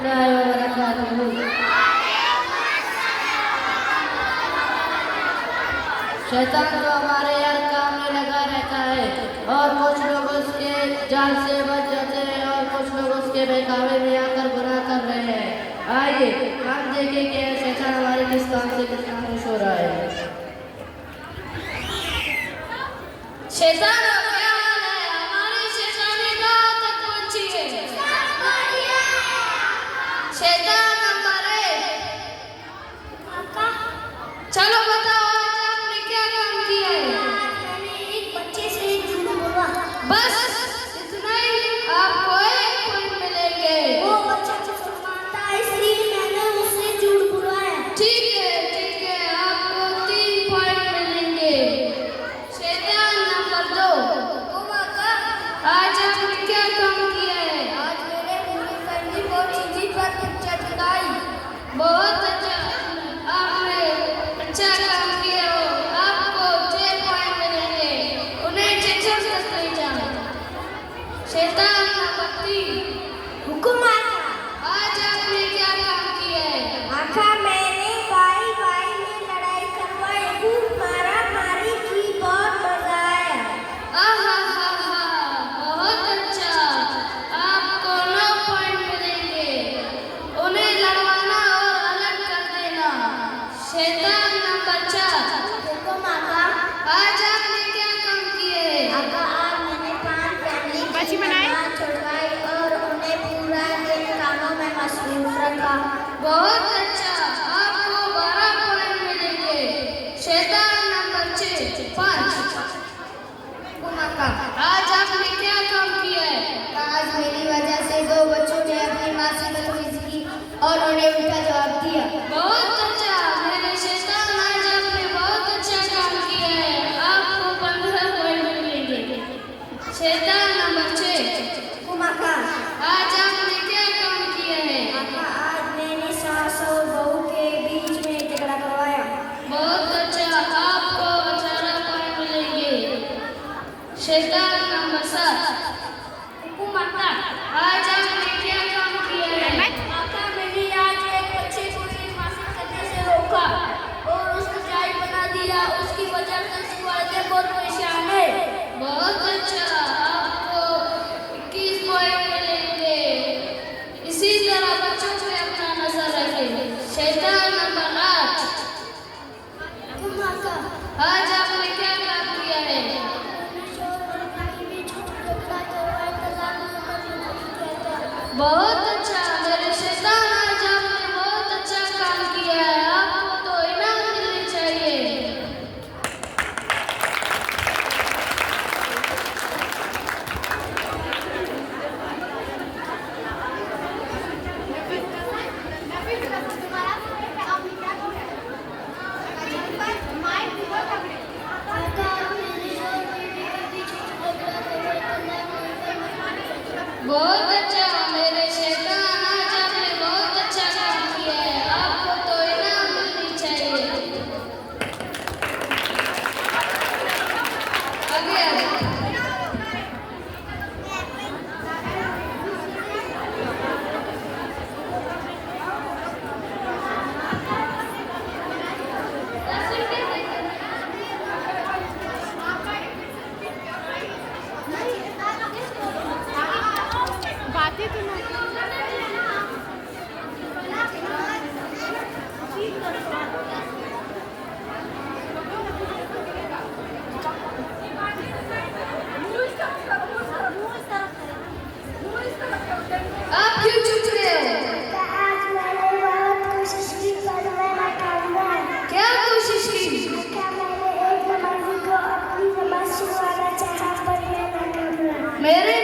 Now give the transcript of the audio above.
रहमतुल्लाहि व बरकातुहू। शैतान तो हमारे हर काम में लगा रहता है और कुछ लोग उसके जाल से बच जाते हैं और कुछ लोग उसके बहकावे में आकर गुनाह कर रहे हैं। आइए हम देखें कि शैतान हमारे किस काम से कितना खुश हो रहा है। शैतान क्या हाल है? हमारी शैतानी कहाँ तक पहुंची है? शैतान हमारे चलो बताओ आज आपने क्या काम किया है? मैंने एक बच्चे से झूठ बोला। बस इतना ही? आपको 1 पॉइंट मिलेंगे। वो बच्चा मुसलमान था इसलिए मैंने उससे झूठ बुलवाया। ठीक है आपको 3 पॉइंट मिलेंगे। शैतान नंबर 2, आज आपने क्या काम किया है? आज मैंने पूरी फैमिली को टीवी पर पिक्चर दिखाई। बहुत अच्छा, आपने अच्छा काम किया हो। आपको 6 पॉइंट मिलेंगे। उन्हें शिक्षक तक नहीं जाना। शैतान नंबर 3, हुक्म आज आपने क्या काम किया है? आखा मैंने भाई में लड़ाई करवाई, खूब मारा मारी की, बहुत मजा आया। आहा, बहुत अच्छा, आपको 9 पॉइंट मिलेंगे। उन्हें लड़वाना और अलग कर देना। शैतान नंबर 4, हुक्म आका। आज आपने क्या काम किए हैं? आका आज मैंने 5 फैमिली की नमाज छुड़वाई और उन्हें पूरा दिन कामों में मसरूफ रखा। बहुत अच्छा, आपको 12 पॉइंट मिलेंगे। शैतान नंबर 5, आज आपने क्या काम किया है? आज मेरी वजह से 2 बच्चों ने अपनी माँ से बदतमीजी की और उन्हें उल्टा जवाब दिया। बहुत अच्छा मेरे शैतान, आज आपने बहुत अच्छा काम किया है। आपको 15 पॉइंट मिलेंगे। शैतान नंबर 6, आका आज आपने क्या काम किया है? आज मैंने सास और बहू के बीच में झगड़ा करवाया। बहुत अच्छा, आपको 18 पॉइंट मिलेंगे। शैतान नंबर 7, आज आपने क्या काम किया है? आका मैंने आज एक बच्चे को नमाज़ करने से रोका और उसको जाहिल बना दिया। उसकी वजह से उसके वालिदैन बहुत परेशान है। बहुत अच्छा, आपको 21 पॉइंट मिलेंगे। इसी तरह बच्चों पे अपना नजर रखें। शैतान नंबर 8, आका आज आपने क्या काम किया है? बहुत अच्छा मेरे शैतान, आज आपने बहुत अच्छा काम किया है। आपको तो इनाम मिलने चाहिए। बहुत अच्छा मेरे शैतान, आज आपने बहुत अच्छा काम किया है। आपको तो इनाम मिलनी चाहिए। आगे बातें तो आप क्यों चुप रहे हो? आज मैंने बहुत कोशिश की पर मैं नाकाम रहा। क्या कोशिश की? क्या मैंने एक नमाज़ी को अपनी नमाज छुड़वाना चाहा पर मैं नाकाम रहा। मेरे